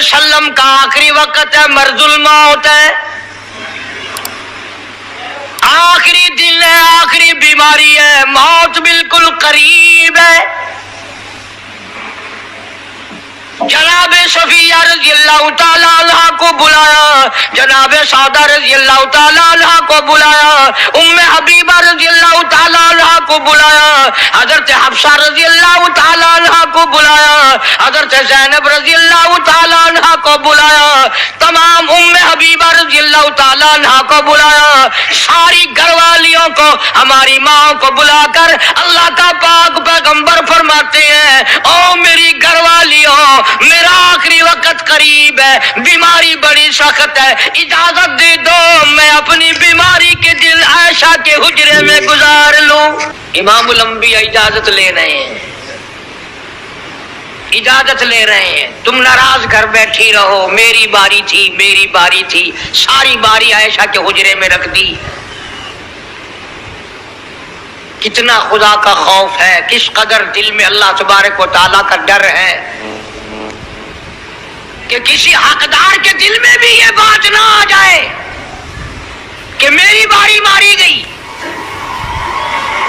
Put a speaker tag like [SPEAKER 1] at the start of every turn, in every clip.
[SPEAKER 1] वसल्लम का आखिरी वक्त है, मर्जुल मौत है, आखिरी दिन है, आखिरी बीमारी है, मौत बिल्कुल करीब है। जनाब सफिया रज़ियल्लाहु ताला अन्हा को बुलाया, जनाब सौदा रज़ियल्लाहु ताला अन्हा को बुलाया, उम्मे हबीबा रज़ियल्लाहु ताला अन्हा को बुलाया, हजरत हफ्सा रज़ियल्लाहु ताला अन्हा को बुलाया, हजरत ज़ैनब रज़ियल्लाहु ताला अन्हा को बुलाया, तमाम उम्मे हबीबा रज़ियल्लाहु ताला अन्हा को बुलाया, सारी घरवालियों को, हमारी माँ को बुलाकर अल्लाह का पाक पैगंबर फरमाते हैं, ओ मेरी घरवालियों, मेरा आखिरी वक्त करीब है, बीमारी बड़ी सख्त है, इजाजत दे दो मैं अपनी बीमारी के दिन आयशा के हुजरे में गुजार लूं। इमामुल अंबिया इजाजत ले रहे हैं, इजाजत ले रहे हैं, तुम नाराज घर बैठी रहो, मेरी बारी थी, मेरी बारी थी, सारी बारी आयशा के हुजरे में रख दी। कितना खुदा का खौफ है, किस कदर दिल में अल्लाह तबारक व तआला का डर है कि किसी हकदार के दिल में भी ये बात ना आ जाए कि मेरी बारी मारी गई।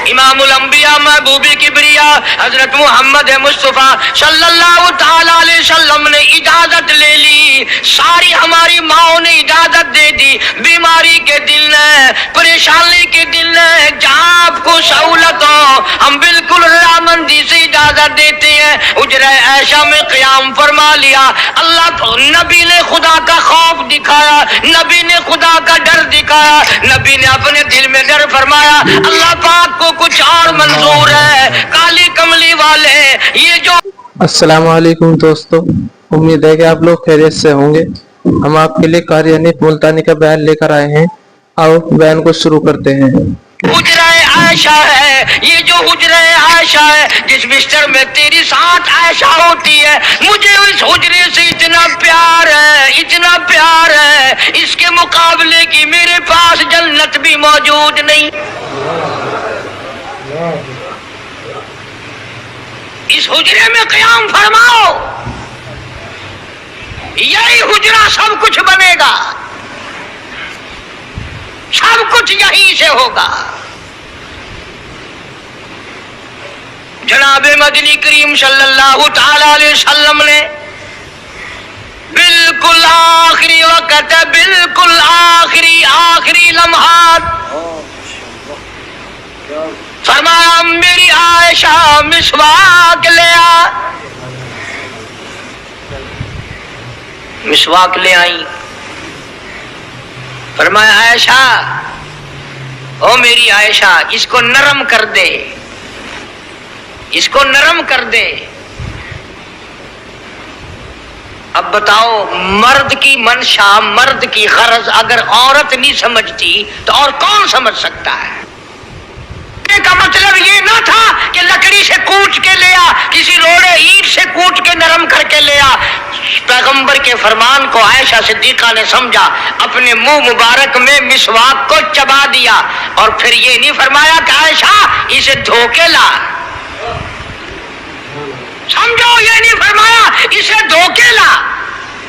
[SPEAKER 1] इमामुल अंबिया महबूबी किबरिया हजरत मोहम्मद मुस्तफा सल्लल्लाहु ताला अलैहि वसल्लम ने इजाजत ले ली, सारी हमारी माओ ने इजाजत दे दी। बीमारी के दिन है, परेशानी के दिन है, जहाँ आपको सहूलत हो हम बिल्कुल रजामंदी से इजाजत देते हैं। उजरा ऐशा में क़याम फरमा लिया, अल्लाह नबी ने खुदा का खौफ दिखाया, नबी ने खुदा का डर दिखाया, नबी ने अपने दिल में डर फरमाया, अल्लाह पाक को कुछ और मंजूर है। काली कमली वाले ये जो
[SPEAKER 2] अस्सलाम वालेकुम दोस्तों, उम्मीद है कि आप लोग खैरियत से होंगे। हम आपके लिए कारी हनीफ मुल्तानी का बयान लेकर आए हैं। आओ बयान को शुरू करते हैं।
[SPEAKER 1] हुजरा-ए आयशा है, ये जो हुजरा-ए आयशा है, जिस बिस्तर में तेरी साथ आयशा होती है, मुझे इस हुजरे से इतना प्यार है, इतना प्यार है, इसके मुकाबले की मेरे पास जन्नत भी मौजूद नहीं। इस हुजरे में क़याम फरमाओ, यही हुजरा सब कुछ बनेगा, सब कुछ यहीं से होगा। जनाब मदनी करीम सल्लल्लाहु ताला अलैहि वसल्लम ने बिल्कुल आखिरी वक्त, बिल्कुल आखिरी लम्हात फरमाया, मेरी आयशा मिसवाक ले आ। मिसवाक ले आई, फरमाया आयशा, ओ मेरी आयशा, इसको नरम कर दे, इसको नरम कर दे। अब बताओ, मर्द की मंशा, मर्द की गरज अगर औरत नहीं समझती तो और कौन समझ सकता है? का मतलब ये ना था कि लकड़ी से कूट के ले आ, किसी रोड़े ईंट से कूट के नरम करके ले आ। पैगंबर के फरमान को आयशा सिद्दीका ने समझा, अपने मुंह मुबारक में मिसवाक को चबा दिया और फिर ये नहीं फरमाया कि आयशा इसे धो के ला, समझो, ये नहीं फरमाया इसे धो के ला,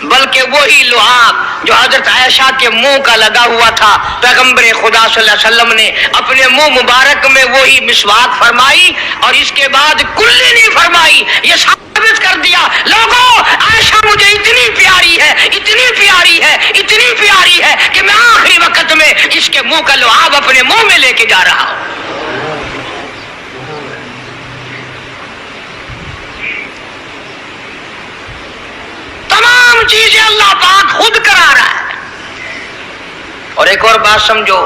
[SPEAKER 1] बल्कि वही लुआब जो हजरत आयशा के मुंह का लगा हुआ था, पैगंबर खुदा सल्लल्लाहु अलैहि वसल्लम ने अपने मुंह मुबारक में वही मिसवाक फरमाई और इसके बाद कुल्ली नहीं फरमाई। ये साबित कर दिया, लोगों, आयशा मुझे इतनी प्यारी है, इतनी प्यारी है, इतनी प्यारी है कि मैं आखिरी वक्त में इसके मुंह का लुआब अपने मुंह में लेके जा रहा हूं। तमाम चीजें अल्लाह पाक खुद करा रहा है। और एक और बात समझो,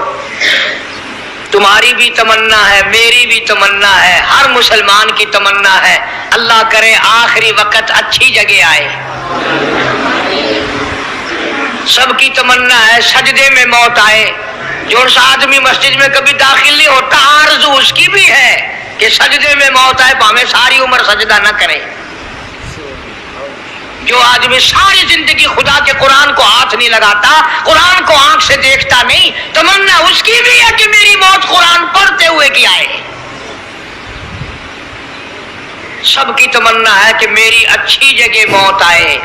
[SPEAKER 1] तुम्हारी भी तमन्ना है, मेरी भी तमन्ना है, हर मुसलमान की तमन्ना है, अल्लाह करे आखिरी वक्त अच्छी जगह आए। सबकी तमन्ना है सजदे में मौत आए। जो सा आदमी मस्जिद में कभी दाखिल नहीं होता, आरज़ू उसकी भी है कि सजदे में मौत आए, भावें सारी उम्र सजदा न करे। जो आदमी सारी जिंदगी खुदा के कुरान को हाथ नहीं लगाता, कुरान को आंख से देखता नहीं, तमन्ना उसकी भी है कि मेरी मौत कुरान पढ़ते हुए की आए। सबकी तमन्ना है कि मेरी अच्छी जगह मौत आए,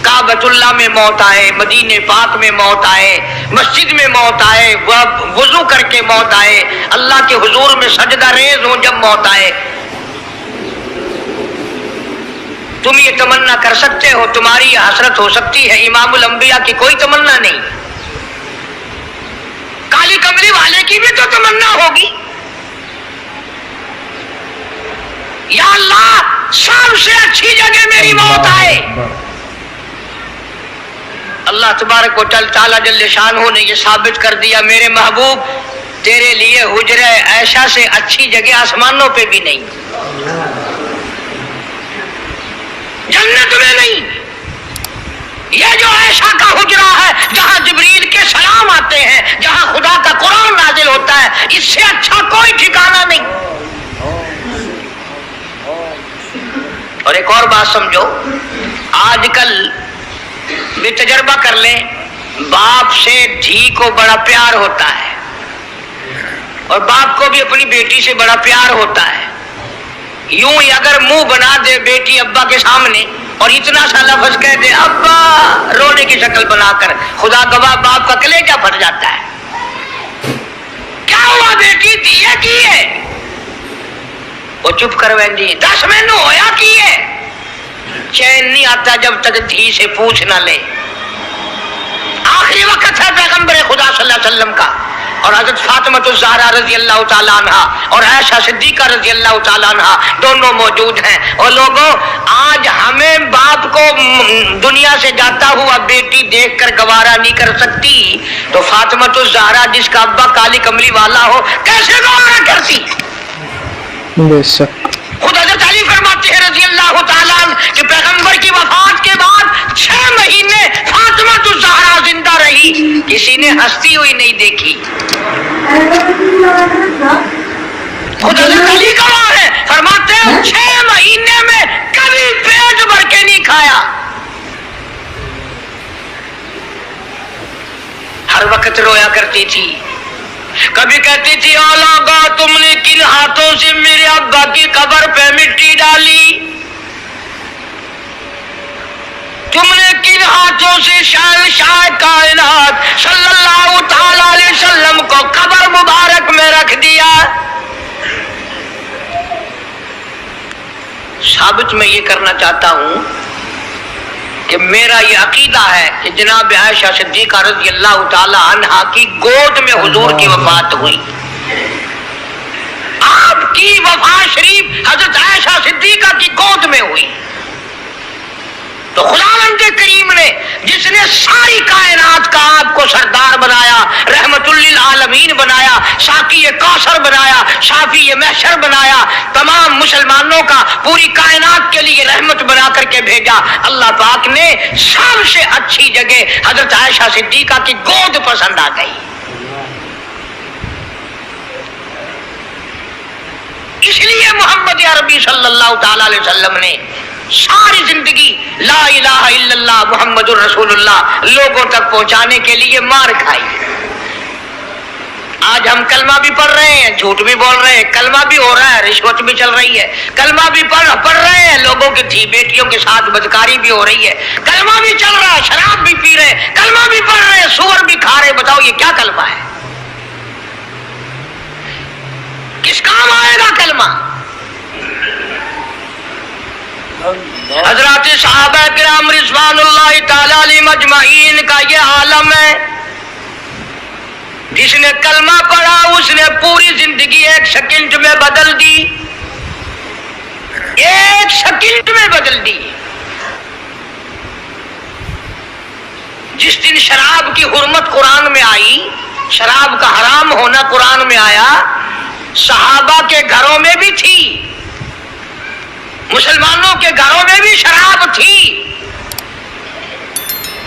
[SPEAKER 1] काबतुल्लाह में मौत आए, मदीने पाक में मौत आए, मस्जिद में मौत आए, वजू करके मौत आए, अल्लाह के हुजूर में सजदा रेज हो जब मौत आए। तुम ये तमन्ना कर सकते हो, तुम्हारी ये हसरत हो सकती है, इमामुल अंबिया की कोई तमन्ना नहीं। काली कमली वाले की भी तो तमन्ना होगी, या अल्लाह सबसे अच्छी जगह मेरी मौत आए। अल्लाह तबारक व तआला जल्ले शानहू ने ये साबित कर दिया, मेरे महबूब तेरे लिए हुजरे ऐशा से अच्छी जगह आसमानों पे भी नहीं, जन्नत में नहीं। ये जो ऐशा का हुजरा है जहां जिब्रील के सलाम आते हैं, जहां खुदा का कुरान नाजिल होता है, इससे अच्छा कोई ठिकाना नहीं। और एक और बात समझो, आजकल भी तजर्बा कर ले, बाप से धी को बड़ा प्यार होता है और बाप को भी अपनी बेटी से बड़ा प्यार होता है। यूं ही अगर मुंह बना दे बेटी अब्बा के सामने और इतना सा लफ्ज कह दे अब्बा, रोने की शक्ल बनाकर, खुदा गवाह बाप का कलेजा फट जाता है। क्या हुआ बेटी, दिए की है? वो चुप करवेंदी, 10 महीनों होया की है। चैन नहीं आता जब तक धी से पूछ ना ले। आखिरी वक्त है पैगंबर खुदा सल्लल्लाहु अलैहि वसल्लम का, और हजरत फातिमा ज़हरा रजी अल्लाह तआला अन्हा और आयशा सिद्दीका रजी अल्लाह तआला अन्हा दोनों मौजूद हैं। और लोगों, आज हमें बाप को दुनिया से जाता हुआ बेटी देखकर गवारा नहीं कर सकती, तो फातिमा ज़हरा जिसका अब्बा काली कमली वाला हो कैसे गवारा करती?
[SPEAKER 2] बेशक
[SPEAKER 1] खुद हज़रत अली फरमाते हैं रज़ी अल्लाह तआला कि पैगंबर की वफात के बाद 6 महीने फातिमा ज़हरा जिंदा रही, किसी ने हंसती हुई नहीं देखी। खुद हज़रत अली गवाह है, फरमाते हैं 6 महीने में कभी पेट भर के नहीं खाया, हर वक्त रोया करती थी। कभी कहती थी ओ लोगों, तुमने किन हाथों से मेरे अब्बा की कब्र पे मिट्टी डाली, तुमने किन हाथों से शहंशाह कायनात सल्लल्लाहु तआला अलैहि वसल्लम को कब्र मुबारक में रख दिया। साबित मैं ये करना चाहता हूं कि मेरा ये अकीदा है कि जनाब आयशा सिद्दीका रज़ी अल्लाह तआला अन्हा की गोद में हुजूर की वफात हुई। आपकी वफात शरीफ हजरत आयशा सिद्दीका की गोद में हुई। तो खुदावंद करीम ने जिसने सारी कायनात का आपको सरदार बनाया, रहमतुल लिल आलमीन बनाया, साकी कौसर बनाया, शाफी महशर बनाया, तमाम मुसलमानों का पूरी कायनात के लिए रहमत बना करके भेजा, अल्लाह पाक ने सबसे अच्छी जगह हजरत आयशा सिद्दीका की गोद पसंद आ गई। इसलिए मोहम्मद अरबी सल्लल्लाहु तआला अलैहि वसल्लम ने सारी जिंदगी ला इलाहा इल्लल्लाह मुहम्मदुर रसूलुल्लाह लोगों तक पहुंचाने के लिए मार खाई। आज हम कलमा भी पढ़ रहे हैं, झूठ भी बोल रहे हैं, कलमा भी हो रहा है, रिश्वत भी चल रही है, कलमा भी पढ़ रहे हैं, लोगों की थी बेटियों के साथ बदकारी भी हो रही है, कलमा भी चल रहा है, शराब भी पी रहे हैं, कलमा भी पढ़ रहे हैं, सूअर भी खा रहे। बताओ ये क्या कलमा है? किस काम आएगा कलमा? हजरत सहाबा किराम रिज़वानुल्लाह तआला अलैहिम अजमईन का ये आलम है, जिसने कलमा पढ़ा उसने पूरी जिंदगी 1 सेकंड में बदल दी, 1 सेकंड में बदल दी। जिस दिन शराब की हुर्मत कुरान में आई, शराब का हराम होना कुरान में आया, सहाबा के घरों में भी थी, मुसलमानों के घरों में भी शराब थी,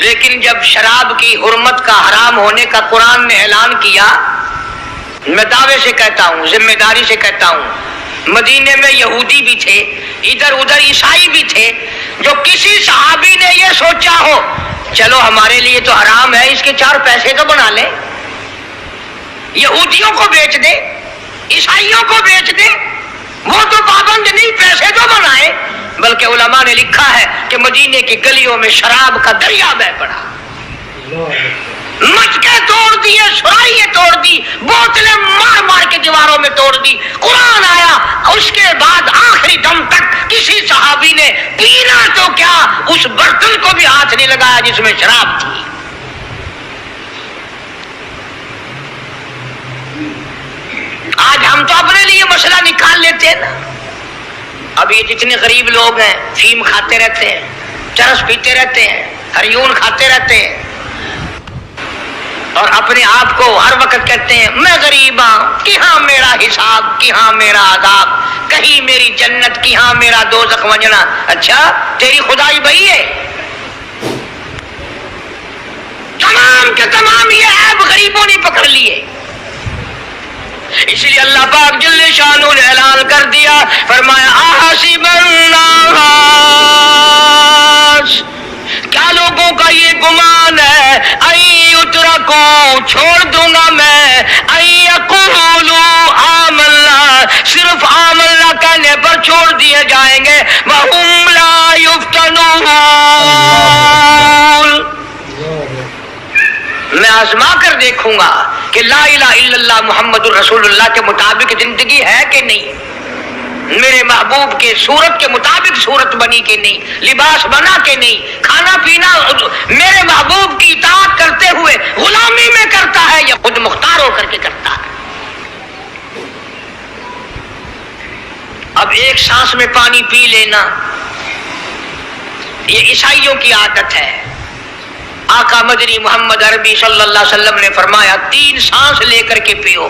[SPEAKER 1] लेकिन जब शराब की हुर्मत का हराम होने का कुरान ने ऐलान किया, मैं दावे से कहता हूं, जिम्मेदारी से कहता हूं, मदीने में यहूदी भी थे, इधर उधर ईसाई भी थे, जो किसी सहाबी ने यह सोचा हो चलो हमारे लिए तो हराम है, इसके 4 पैसे तो बना ले, यहूदियों को बेच दे, ईसाइयों को बेच दे, वो तो पाबंद नहीं, पैसे तो बनाए, بلکہ علماء نے لکھا ہے کہ مدینے کی گلیوں میں شراب کا دریا بہ پڑا، مٹکے توڑ دیے، سرائیاں توڑ دی، بوتلیں مار مار کے دیواروں میں توڑ دی۔ قرآن آیا، اس کے بعد آخری دم تک کسی صحابی نے پینا تو کیا اس برتن کو بھی ہاتھ نہیں لگایا جس میں شراب تھی۔ آج ہم تو اپنے لیے مسئلہ نکال لیتے ہیں نا۔ اب یہ جتنے غریب لوگ ہیں فیم کھاتے رہتے ہیں، چرس پیتے رہتے ہیں، ہریون کھاتے رہتے ہیں، اور اپنے آپ کو ہر وقت کہتے ہیں میں غریب ہوں، کہاں میرا حساب، کہاں میرا عذاب، کہیں میری جنت، کہاں میرا دوزخ وجنا۔ اچھا تیری خدائی وہی ہے؟ تمام کے تمام یہ عیب غریبوں نے پکڑ لیے۔ اس لیے اللہ پاک جل شانہ نے اعلان کر دیا، فرمایا احسب الناس، کیا لوگوں کا یہ گمان ہے ان یترکوا، چھوڑ دوں گا میں، ان یقولوا آمنا، صرف آمنا کہنے پر چھوڑ دیے جائیں گے، وہم لا یفتنون، میں آزما کر دیکھوں گا کہ لا الہ الا اللہ محمد الرسول اللہ کے مطابق زندگی ہے کہ نہیں، میرے محبوب کے صورت کے مطابق صورت بنی کہ نہیں، لباس بنا کہ نہیں، کھانا پینا میرے محبوب کی اطاعت کرتے ہوئے غلامی میں کرتا ہے یا خود مختار ہو کر کے کرتا ہے۔ اب ایک سانس میں پانی پی لینا یہ عیسائیوں کی عادت ہے۔ آقا مدنی محمد عربی صلی اللہ علیہ وسلم نے فرمایا 3 سانس لے کر کے پیو۔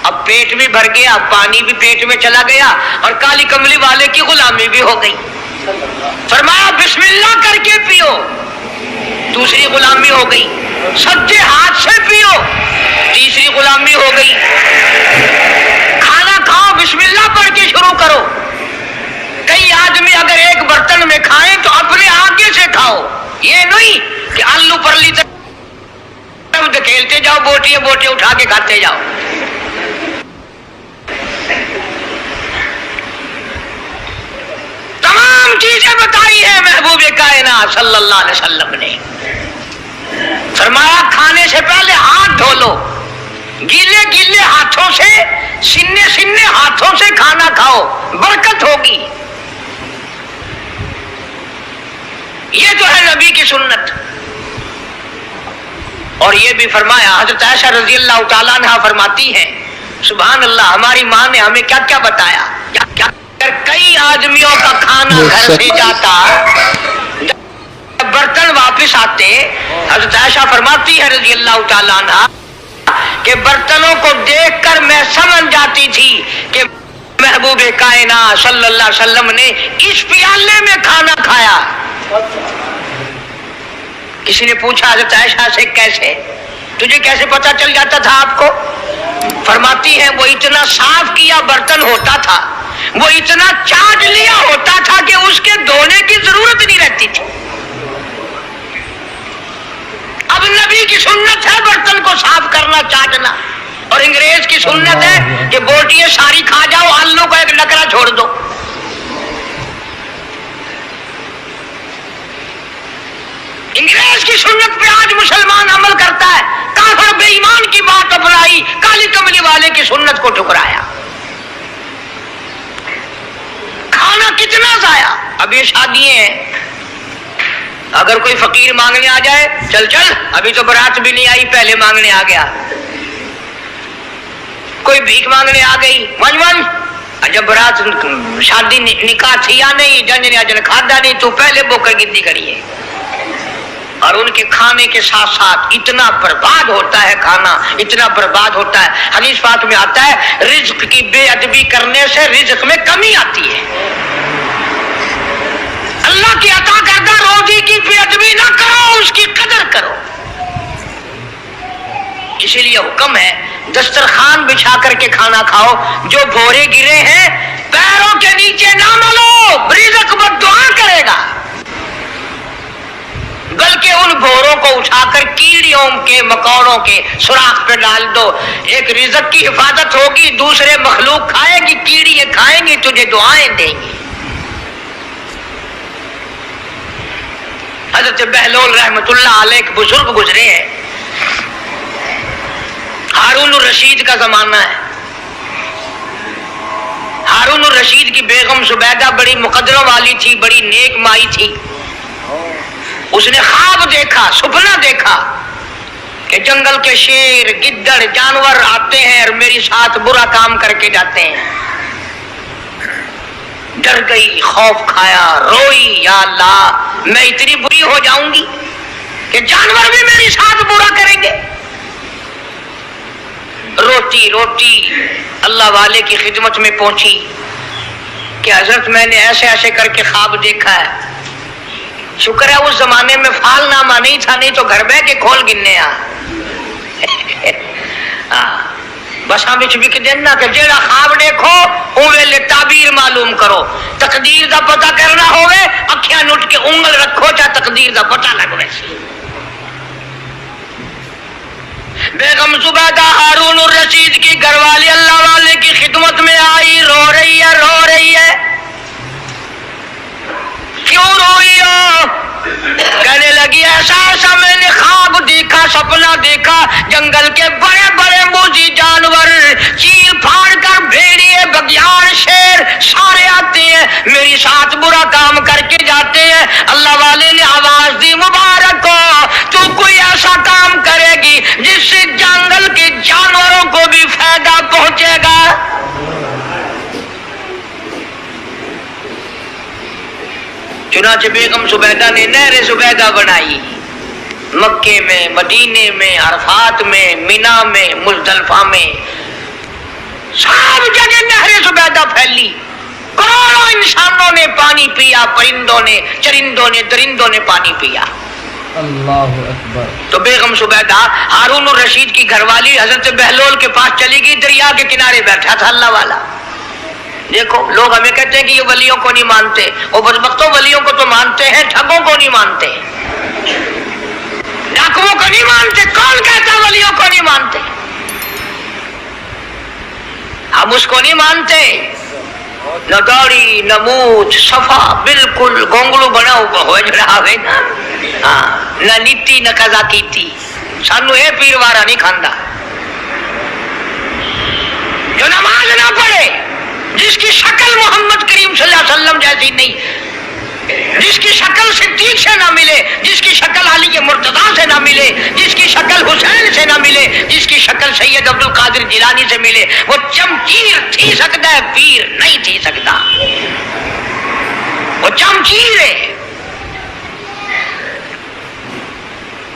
[SPEAKER 1] اب پیٹ بھی بھر گیا، پانی بھی پیٹ میں چلا گیا، اور کالی کملی والے کی غلامی بھی ہو گئی۔ فرمایا بسم اللہ کر کے پیو، دوسری غلامی ہو گئی۔ سجے ہاتھ سے پیو، تیسری غلامی ہو گئی۔ کھانا کھاؤ بسم اللہ پڑھ کے شروع کرو۔ کئی آدمی اگر ایک برتن میں کھائیں تو اپنے آگے سے کھاؤ، یہ نہیں کہ آلو پرلی طرف دھکیلتے جاؤ، بوٹیاں بوٹیاں اٹھا کے کھاتے جاؤ۔ تمام چیزیں بتائی ہیں محبوب کائنات صلی اللہ علیہ وسلم نے۔ فرمایا کھانے سے پہلے ہاتھ دھو لو، گیلے گیلے ہاتھوں سے، سننے سننے ہاتھوں سے کھانا کھاؤ، برکت ہوگی۔ یہ تو ہے نبی کی سنت۔ اور یہ بھی فرمایا، حضرت عائشہ رضی اللہ تعالیٰ عنہا فرماتی ہیں سبحان اللہ، ہماری ماں نے ہمیں کیا کیا بتایا۔ کئی آدمیوں کا کھانا گھر سے جاتا، برتن واپس آتے، حضرت عائشہ فرماتی ہے رضی اللہ تعالیٰ عنہا کہ برتنوں کو دیکھ کر میں سمجھ جاتی تھی کہ محبوب کائنات صلی اللہ علیہ وسلم نے اس پیالے میں کھانا کھایا۔ کسی نے پوچھا حضرت عائشہ سے کیسے، تجھے کیسے پتا چل جاتا تھا آپ کو؟ فرماتی ہے وہ اتنا صاف کیا برتن ہوتا تھا، وہ اتنا چاٹ لیا ہوتا تھا کہ اس کے دھونے کی ضرورت نہیں رہتی تھی۔ اب نبی کی سنت ہے برتن کو صاف کرنا، چاٹنا، اور انگریز کی سنت ہے کہ بوٹیاں ساری کھا جاؤ، آلو کا ایک نکرا چھوڑ دو۔ انگریز کی سنت پہ آج مسلمان عمل کرتا ہے، کافر بے ایمان کی بات اپنائی، کالی کملی والے کی سنت کو ٹھکرایا۔ کھانا کتنا ضائع۔ اب یہ شادیاں ہیں، اگر کوئی فقیر مانگنے آ جائے، چل چل ابھی تو برات بھی نہیں آئی پہلے مانگنے آ گیا۔ کوئی بھیک مانگنے آ گئی، ون ون، جب برات شادی نکاح تھی یا نہیں، جن یا جن کھادا نہیں، تو پہلے بوکر گنتی کریے۔ اور ان کے کھانے کے ساتھ ساتھ اتنا برباد ہوتا ہے کھانا، اتنا برباد ہوتا ہے۔ حدیث پاک میں آتا ہے رزق کی بے ادبی کرنے سے رزق میں کمی آتی ہے۔ اللہ کی عطا کردہ روزی کی بے ادبی نہ کرو، اس کی قدر کرو۔ اسی لیے حکم ہے دسترخوان بچھا کر کے کھانا کھاؤ، جو بھورے گرے ہیں پیروں کے نیچے نہ ملو، رزق بد دعا کرے گا، بلکہ ان بھوروں کو اٹھا کر کیڑیوں کے مکوڑوں کے سوراخ پہ ڈال دو۔ ایک رزق کی حفاظت ہوگی، دوسرے مخلوق کھائے گی، کیڑیاں کھائیں گی، تجھے دعائیں دیں گی۔ حضرت بہلول رحمت اللہ علیہ ایک بزرگ گزرے ہیں، ہارون الرشید کا زمانہ ہے. ہارون الرشید کی بیگم زبیدہ بڑی مقدروں والی تھی، بڑی نیک مائی تھی. اس نے خواب دیکھا، سپنا دیکھا کہ جنگل کے شیر گدڑ جانور آتے ہیں اور میری ساتھ برا کام کر کے جاتے ہیں. ڈر گئی، خوف کھایا، روئی، یا اللہ میں اتنی بری ہو جاؤں گی کہ جانور بھی میری ساتھ برا کریں گے. روتی روتی اللہ والے کی خدمت میں پہنچی کہ حضرت میں نے ایسے ایسے کر کے خواب دیکھا ہے. شکر ہے اس زمانے میں فال نامہ نہیں تھا، نہیں تو گھر بہ کے کھول گننے بس ہم بک دینا کہ جیڑا خواب دیکھو اوے تعبیر معلوم کرو. تقدیر دا پتہ کرنا ہوئے اکھیاں نٹ کے انگل رکھو چاہے تقدیر دا پتہ لگ ویسی. بیگم زبیدہ ہارون الرشید کی گھر والی اللہ والے کی خدمت میں آئی، رو رہی ہے رو رہی ہے. کیوں روئی ہو؟ کہنے لگی ایسا ایسا میں نے خواب دیکھا، سپنا دیکھا، جنگل کے بڑے بڑے موذی جانور چیر پھاڑ کر بھیڑیے بگیار شیر سارے آتے ہیں، میری ساتھ برا کام کر کے جاتے ہیں. اللہ والے نے آواز دی مبارک ہو تو کوئی ایسا کام کرے گی جس سے جنگل کے جانوروں کو بھی فائدہ پہنچے گا. چنانچہ بیگم زبیدہ نے نہر زبیدہ بنائی، مکے میں، مدینے میں، عرفات میں، مینا میں، مزدلفہ میں، سب جگہ نہر زبیدہ پھیلی. کروڑوں انسانوں نے پانی پیا، پرندوں نے، چرندوں نے، درندوں نے پانی پیا.
[SPEAKER 2] اللہ اکبر.
[SPEAKER 1] تو بیگم زبیدہ ہارون الرشید کی گھر والی حضرت بہلول کے پاس چلی گئی، دریا کے کنارے بیٹھا تھا اللہ والا. دیکھو لوگ ہمیں کہتے ہیں کہ یہ ولیوں کو نہیں مانتے، وہ بدبختوں ولیوں کو تو مانتے ہیں، ٹھگوں کو نہیں مانتے، ڈاکوؤں کو نہیں مانتے. کون کہتا ولیوں کو نہیں مانتے؟ ہم اس کو نہیں مانتے. نہ داڑھی نہ مونچھ، صفا بالکل گونگلو بنا ہوا جڑا ہوئے نا، نہ نیتی نہ قضا کیتی. سانو یہ پیر وارا نہیں کھاندا جو نماز نہ پڑھے، جس کی شکل محمد کریم صلی اللہ علیہ وسلم جیسی نہیں، جس کی شکل صدیق سے نہ ملے، جس کی شکل علی مرتضیٰ سے نہ ملے، جس کی شکل حسین سے نہ ملے، جس کی شکل سید عبد القادر جیلانی سے ملے، وہ چمچیر تھی سکتا ہے، پیر نہیں تھی سکتا. وہ چمچیر ہے.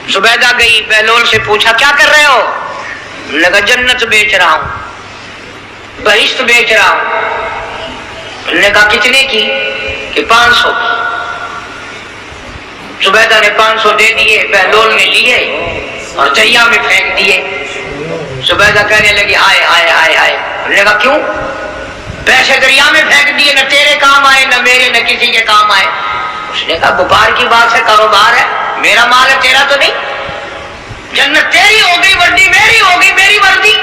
[SPEAKER 1] زبیدہ گئی، بہلول سے پوچھا کیا کر رہے ہو؟ لگا جنت بیچ رہا ہوں، بہشت بیچ رہا ہوں. نے کہا کتنے کی؟ کہ 500. زبیدہ نے 500 دے دیے، بہلول نے لیے اور دریا میں پھینک دیے. زبیدہ کہنے لگی ہائے ہائے ہائے ہائے. نے کہا کیوں؟ پیسے دریا میں پھینک دیے، نہ تیرے کام آئے نہ میرے نہ کسی کے کام آئے. اس نے کہا وپار کی بات ہے، کاروبار ہے، میرا مال ہے تیرا تو نہیں. جنت تیری ہو گئی، وردی میری ہو گئی، میری وردی.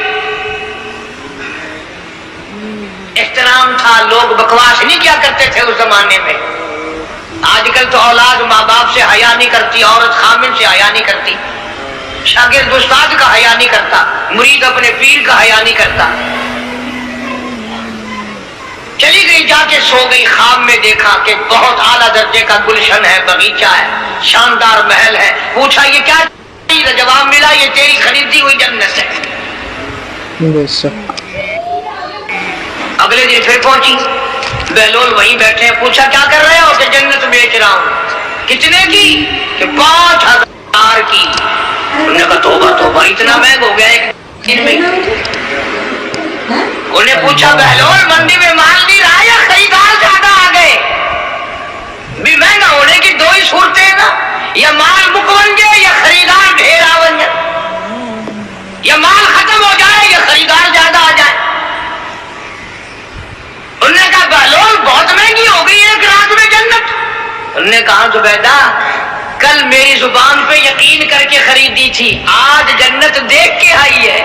[SPEAKER 1] احترام تھا، لوگ بکواس نہیں کیا کرتے تھے اس زمانے میں. آج کل تو اولاد ماں باپ سے حیا نہیں کرتی، عورت خامن سے حیا نہیں کرتی، شاگرد استاد کا حیا نہیں کرتا، مرید اپنے پیر کا حیا نہیں کرتا. چلی گئی، جا کے سو گئی. خواب میں دیکھا کہ بہت اعلیٰ درجے کا گلشن ہے، باغیچہ ہے، شاندار محل ہے. پوچھا یہ کیا؟ جواب ملا یہ تیری خریدی ہوئی جنت ہے.
[SPEAKER 2] بے شک.
[SPEAKER 1] اگلے دن پھر پہنچی، بہلول وہیں بیٹھے ہیں. پوچھا کیا کر رہے ہو؟ کہ جنت بیچ رہا ہوں. کتنے کی؟ کہ 5000 کی. انہوں نے کہا توبہ توبہ، اتنا مہنگا ہو گیا ایک دن میں. انہوں نے پوچھا بہلول منڈی میں مال نہیں رہا یا خریدار زیادہ آ گئے؟ بھی مہنگا ہونے کی دو ہی صورتیں ہیں نا، یا مال مکمل جائے یا خریدار ڈھیر آ بن جائے، یا مال ختم ہو جائے یا خریدار زیادہ آ جائے. انہوں نے کہا بہلول بہت مہنگی ہو گئی ایک رات میں جنت. انہوں نے کہا زبیدہ کل میری زبان پہ یقین کر کے خریدی تھی، آج جنت دیکھ کے آئی ہے.